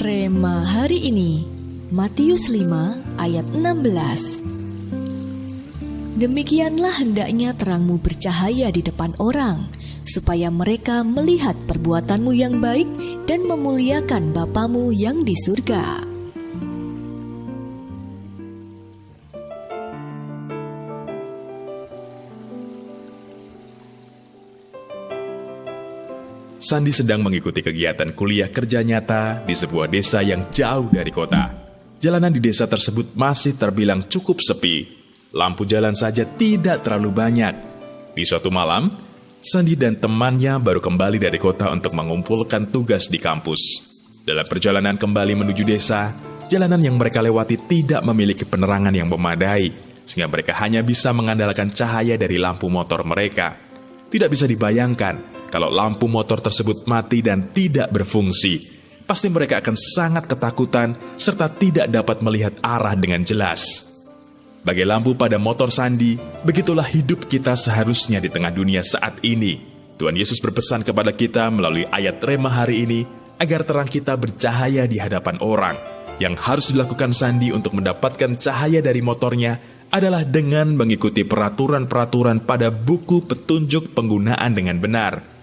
Rema hari ini, Matius 5 ayat 16. Demikianlah hendaknya terangmu bercahaya di depan orang, supaya mereka melihat perbuatanmu yang baik dan memuliakan Bapamu yang di surga. Sandi sedang mengikuti kegiatan kuliah kerja nyata di sebuah desa yang jauh dari kota. Jalanan di desa tersebut masih terbilang cukup sepi. Lampu jalan saja tidak terlalu banyak. Di suatu malam, Sandi dan temannya baru kembali dari kota untuk mengumpulkan tugas di kampus. Dalam perjalanan kembali menuju desa, jalanan yang mereka lewati tidak memiliki penerangan yang memadai, sehingga mereka hanya bisa mengandalkan cahaya dari lampu motor mereka. Tidak bisa dibayangkan kalau lampu motor tersebut mati dan tidak berfungsi. Pasti mereka akan sangat ketakutan serta tidak dapat melihat arah dengan jelas. Bagai lampu pada motor Sandi, begitulah hidup kita seharusnya di tengah dunia saat ini. Tuhan Yesus berpesan kepada kita melalui ayat Rema hari ini, agar terang kita bercahaya di hadapan orang. Yang harus dilakukan Sandi untuk mendapatkan cahaya dari motornya adalah dengan mengikuti peraturan-peraturan pada buku petunjuk penggunaan dengan benar.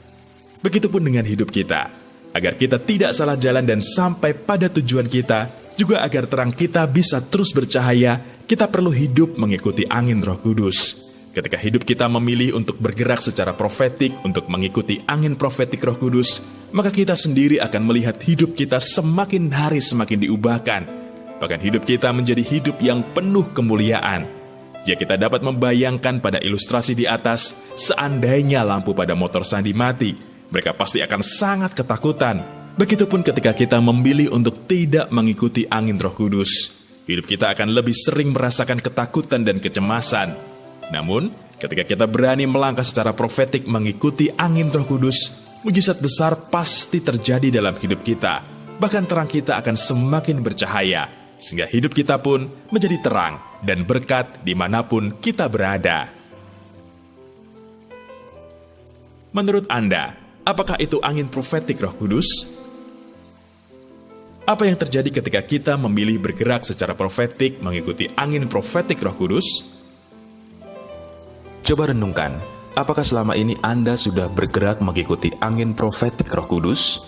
Begitupun dengan hidup kita, agar kita tidak salah jalan dan sampai pada tujuan kita, juga agar terang kita bisa terus bercahaya, kita perlu hidup mengikuti angin Roh Kudus. Ketika hidup kita memilih untuk bergerak secara profetik untuk mengikuti angin profetik Roh Kudus, maka kita sendiri akan melihat hidup kita semakin hari semakin diubahkan. Bahkan hidup kita menjadi hidup yang penuh kemuliaan. Jika kita dapat membayangkan pada ilustrasi di atas, seandainya lampu pada motor Sandi mati, mereka pasti akan sangat ketakutan. Begitupun ketika kita memilih untuk tidak mengikuti angin Roh Kudus, hidup kita akan lebih sering merasakan ketakutan dan kecemasan. Namun, ketika kita berani melangkah secara profetik mengikuti angin Roh Kudus, mujizat besar pasti terjadi dalam hidup kita. Bahkan terang kita akan semakin bercahaya, sehingga hidup kita pun menjadi terang dan berkat dimanapun kita berada. Menurut Anda, apakah itu angin profetik Roh Kudus? Apa yang terjadi ketika kita memilih bergerak secara profetik mengikuti angin profetik Roh Kudus? Coba renungkan, apakah selama ini Anda sudah bergerak mengikuti angin profetik Roh Kudus?